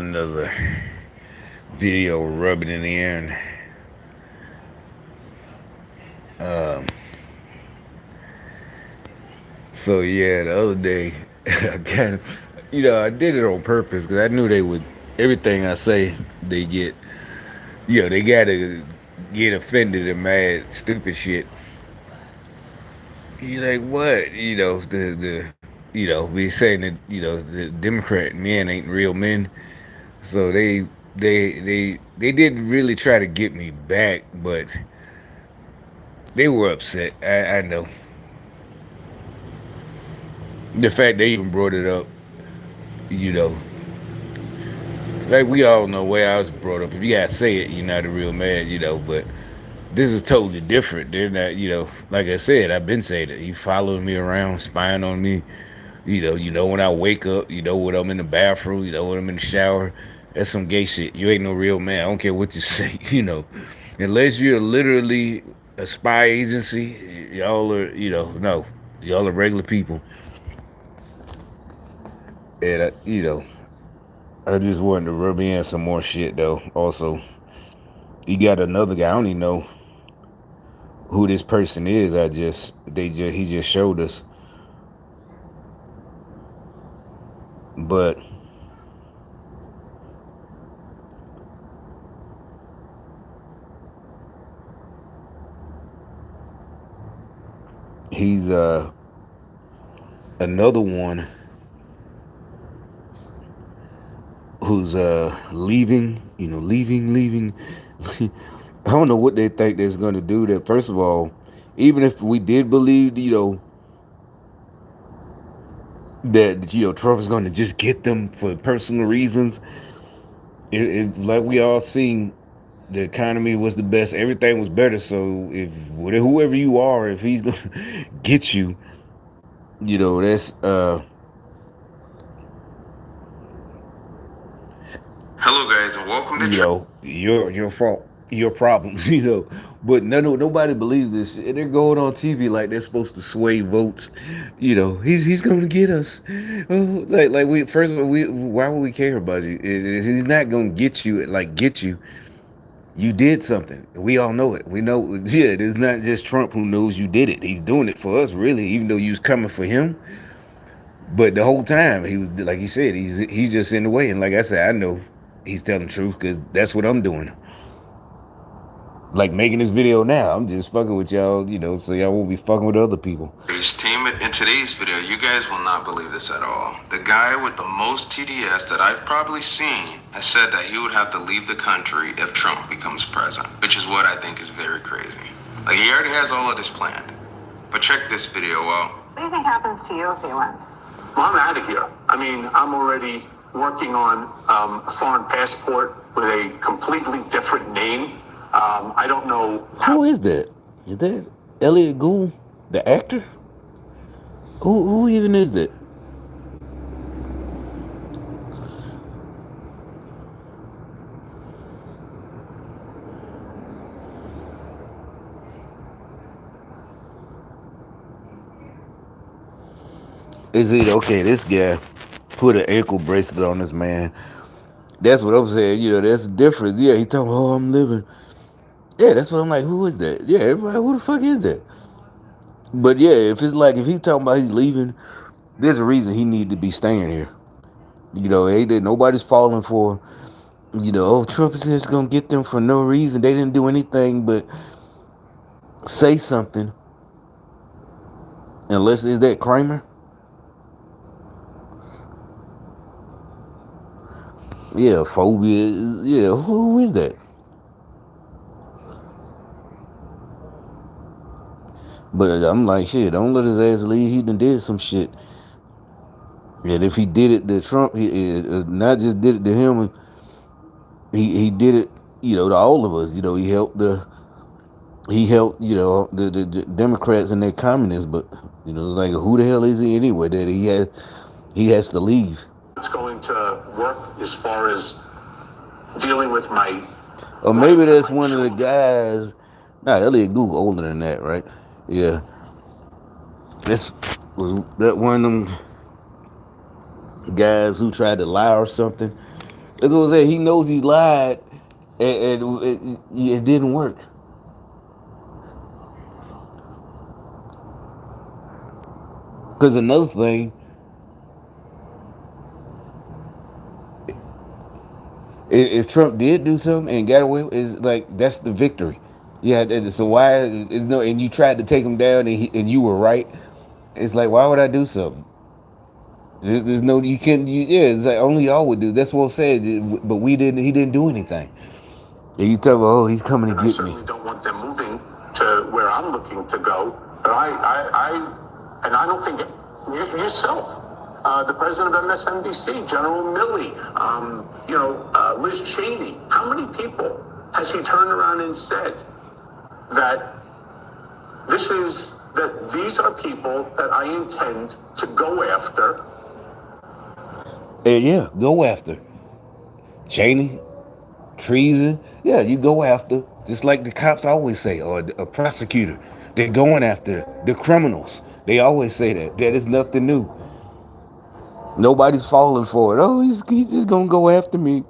another video rubbing it in. Um, so yeah, the other day, I kind of, I did it on purpose because I knew they would. Everything I say, they get, they gotta get offended and mad, stupid shit. You like what? We saying that the Democrat men ain't real men, so they didn't really try to get me back, but they were upset. I know the fact they even brought it up. You know, like we all know where I was brought up. If you gotta say it, you're not a real man. But this is totally different. They're not. Like I said, I've been saying it. He following me around, spying on me. You know when I wake up, when I'm in the bathroom, when I'm in the shower. That's some gay shit. You ain't no real man. I don't care what you say, Unless you're literally a spy agency, y'all are, no. Y'all are regular people. And, I just wanted to rub in some more shit, though. Also, you got another guy. I don't even know who this person is. He just showed us. But he's another one who's leaving. I don't know what they think that's going to do. That first of all, even if we did believe, that Trump is going to just get them for personal reasons, like we all seen, the economy was the best, everything was better. So if whoever you are, if he's going to get you, that's Hello, guys, and welcome to your fault, your problems, But nobody believes this shit. They're going on TV like they're supposed to sway votes. He's going to get us. Oh, like we first of all, why would we care about you? He's not going to get you. Like get you. You did something. We all know it. We know. Yeah, it's not just Trump who knows you did it. He's doing it for us, really. Even though you was coming for him, but the whole time he was, like he said, he's just in the way. And like I said, I know he's telling the truth because that's what I'm doing. Like making this video now, I'm just fucking with y'all, so y'all won't be fucking with other people. Team. In today's video, you guys will not believe this at all. The guy with the most TDS that I've probably seen has said that he would have to leave the country if Trump becomes president, which is what I think is very crazy. Like, he already has all of this planned. But check this video out. What do you think happens to you if he wins? Well, I'm out of here. I mean, I'm already working on a foreign passport with a completely different name. I don't know. Who is that? Is that Elliot Gould, the actor? Who even is that? Is it okay? This guy put an ankle bracelet on this man. That's what I'm saying. That's different. Yeah, he talking, oh, I'm living. Yeah, that's what I'm like. Who is that? Yeah, everybody, who the fuck is that? But yeah, if he's talking about he's leaving, there's a reason he need to be staying here. Nobody's falling for, oh, Trump is just gonna get them for no reason. They didn't do anything but say something. Unless is that Kramer? Yeah, phobia. Yeah, who is that? But I'm like, shit, don't let his ass leave. He done did some shit. And if he did it to Trump, he not just did it to him, he did it, to all of us. He helped, the Democrats and their communists. But like, who the hell is he anyway? That he has to leave. It's going to work as far as dealing with my. Or maybe that's one of the guys. Nah, Elliot Gould older than that, right? Yeah. Was that one of them guys who tried to lie or something? That's what I'm saying. He knows he lied, and it didn't work. Because another thing, if Trump did do something and got away, is like that's the victory. Yeah. So why is no? And you tried to take him down, and you were right. It's like, why would I do something? There's no, you can't. Yeah, it's like only y'all would do. That's what I said. But we didn't. He didn't do anything. And you tell me, oh, he's coming to And I get me. certainly don't want them moving to where I'm looking to go. But and I don't think yourself, the president of MSNBC, General Milley, Liz Cheney. How many people has he turned around and said that these are people that I intend to go after? And yeah, go after Cheney, treason. Yeah, you go after, just like the cops always say, or a prosecutor. They're going after the criminals. They always say that. That is nothing new. Nobody's falling for it. Oh, he's just gonna go after me.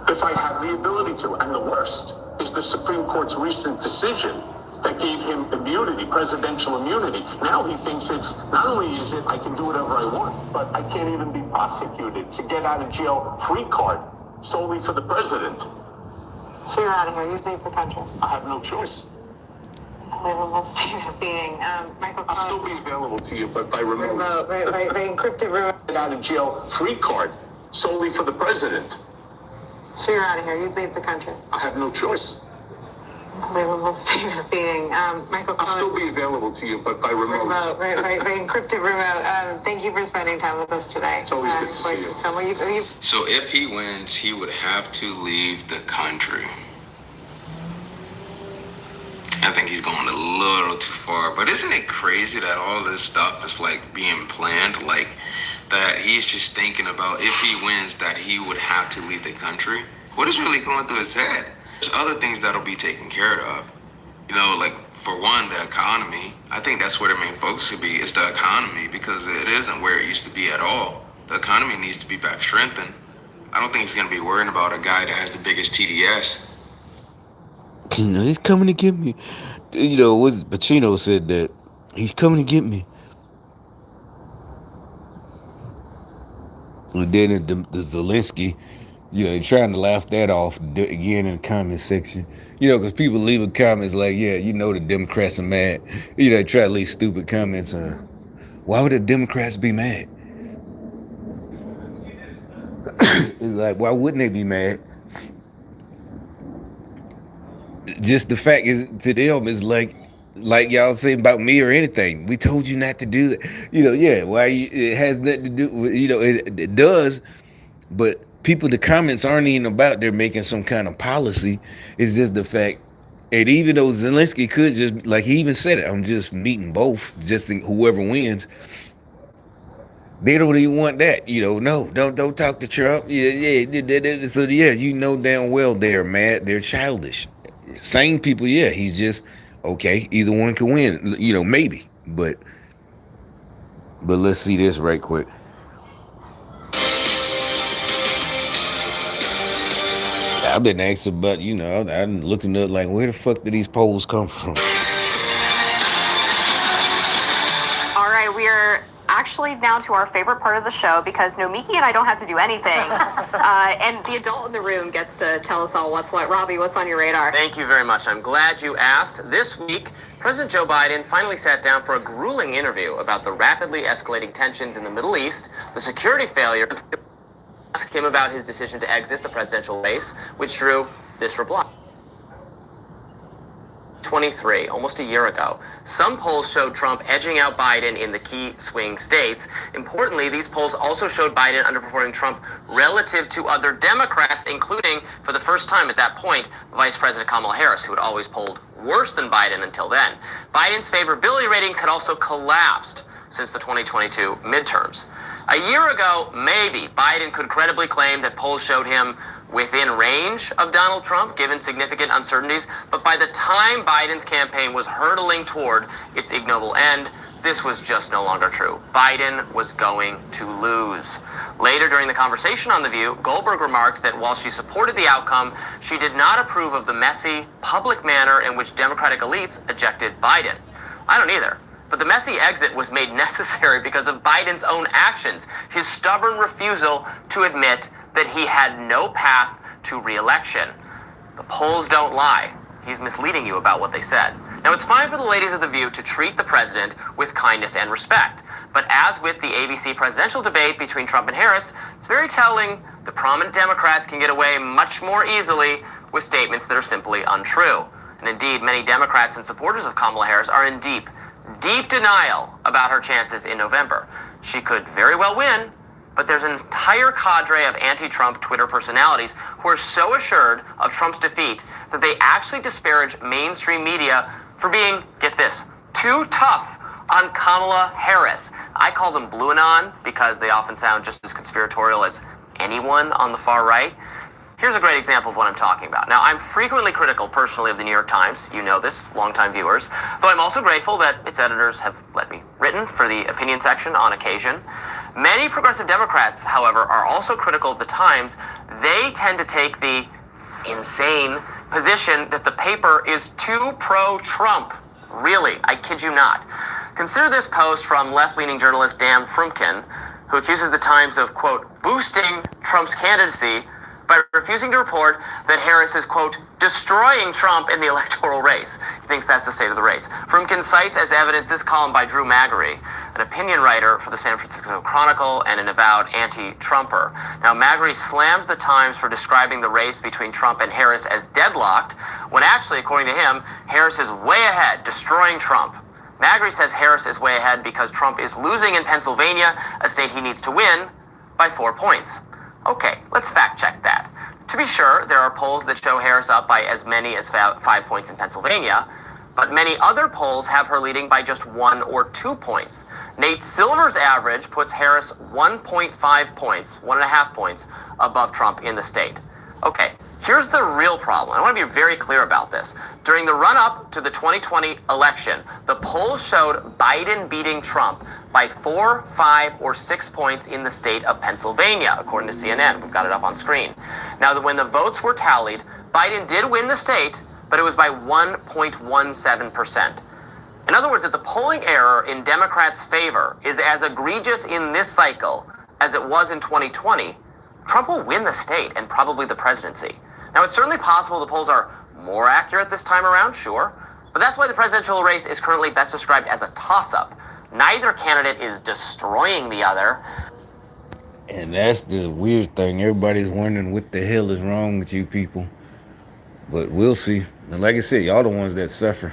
If I have the ability to. And the worst is the Supreme Court's recent decision that gave him immunity, presidential immunity. Now he thinks it's not only is it I can do whatever I want, but I can't even be prosecuted. To get out of jail free card solely for the president. So you're out of here. You leave the country. I have no choice. Unbelievable state of being. Michael, I'll still be available to you, but by remote. right, encrypted remote. Get out of jail free card solely for the president. So you're out of here. You leave the country. I have no choice. Unbelievable state of being. Michael, I'll still be available to you, but by remote. Right, encrypted remote. Thank you for spending time with us today. It's always good to see you. So if he wins, he would have to leave the country. I think he's going a little too far. But isn't it crazy that all this stuff is like being planned? Like that he's just thinking about if he wins that he would have to leave the country? What is really going through his head? There's other things that'll be taken care of. You know, like for one, the economy. I think that's where the main focus should be, is the economy, because it isn't where it used to be at all. The economy needs to be back strengthened. I don't think he's going to be worrying about a guy that has the biggest TDS. You know, he's coming to get me. You know, Pacino said that he's coming to get me. And then the Zelensky, you know, they're trying to laugh that off again in the comment section. You know, because people leaving comments like, yeah, you know, the Democrats are mad. You know, they try to leave stupid comments. Why would the Democrats be mad? It's like, why wouldn't they be mad? Just the fact is, to them, is like y'all say about me or anything. We told you not to do that. You know, yeah. Why? It has nothing to do with, you know, it does. But people, the comments aren't even about they're making some kind of policy. It's just the fact. And even though Zelensky could just, like he even said it, I'm just meeting both, just whoever wins. They don't even want that, you know. No, don't talk to Trump. Yeah. So yeah, you know damn well they're mad. They're childish. Same people, yeah. He's just okay. Either one can win, you know, maybe. But let's see this right quick. I've been asked about, you know, I'm looking up like, where the fuck did these polls come from? All right, we're actually now to our favorite part of the show, because Nomiki and I don't have to do anything. And the adult in the room gets to tell us all what's what. Robbie, what's on your radar? Thank you very much. I'm glad you asked. This week, President Joe Biden finally sat down for a grueling interview about the rapidly escalating tensions in the Middle East, the security failure. Asked him about his decision to exit the presidential race, which drew this reply. 23, almost a year ago. Some polls showed Trump edging out Biden in the key swing states. Importantly, these polls also showed Biden underperforming Trump relative to other Democrats, including, for the first time at that point, Vice President Kamala Harris, who had always polled worse than Biden until then. Biden's favorability ratings had also collapsed since the 2022 midterms. A year ago, maybe Biden could credibly claim that polls showed him within range of Donald Trump, given significant uncertainties. But by the time Biden's campaign was hurtling toward its ignoble end, this was just no longer true. Biden was going to lose. Later during the conversation on The View, Goldberg remarked that while she supported the outcome, she did not approve of the messy, public manner in which Democratic elites ejected Biden. I don't either. But the messy exit was made necessary because of Biden's own actions, his stubborn refusal to admit that he had no path to re-election. The polls don't lie. He's misleading you about what they said. Now, it's fine for the ladies of The View to treat the president with kindness and respect. But as with the ABC presidential debate between Trump and Harris, it's very telling the prominent Democrats can get away much more easily with statements that are simply untrue. And indeed, many Democrats and supporters of Kamala Harris are in deep denial about her chances in November. She could very well win, but there's an entire cadre of anti-Trump Twitter personalities who are so assured of Trump's defeat that they actually disparage mainstream media for being, get this, too tough on Kamala Harris. I call them Blue Anon because they often sound just as conspiratorial as anyone on the far right. Here's a great example of what I'm talking about. Now, I'm frequently critical personally of the New York Times. You know this, longtime viewers. Though I'm also grateful that its editors have let me written for the opinion section on occasion. Many progressive Democrats, however, are also critical of the Times. They tend to take the insane position that the paper is too pro-Trump. Really, I kid you not. Consider this post from left-leaning journalist Dan Frumkin, who accuses the Times of, quote, boosting Trump's candidacy by refusing to report that Harris is, quote, destroying Trump in the electoral race. He thinks that's the state of the race. Frumkin cites as evidence this column by Drew Magary, an opinion writer for the San Francisco Chronicle and an avowed anti-Trumper. Now, Magary slams the Times for describing the race between Trump and Harris as deadlocked, when actually, according to him, Harris is way ahead, destroying Trump. Magary says Harris is way ahead because Trump is losing in Pennsylvania, a state he needs to win, by 4 points. Okay, let's fact check that. To be sure, there are polls that show Harris up by as many as 5 points in Pennsylvania, but many other polls have her leading by just 1 or 2 points. Nate Silver's average puts Harris 1.5 points, 1.5 points above Trump in the state. Okay, here's the real problem. I want to be very clear about this. During the run-up to the 2020 election, the polls showed Biden beating Trump by 4, 5, or 6 points in the state of Pennsylvania, according to CNN. We've got it up on screen. Now, when the votes were tallied, Biden did win the state, but it was by 1.17%. In other words, if the polling error in Democrats' favor is as egregious in this cycle as it was in 2020, Trump will win the state and probably the presidency. Now, it's certainly possible the polls are more accurate this time around, sure, but that's why the presidential race is currently best described as a toss-up. Neither candidate is destroying the other. And that's the weird thing. Everybody's wondering what the hell is wrong with you people. But we'll see. And like I said, y'all the ones that suffer.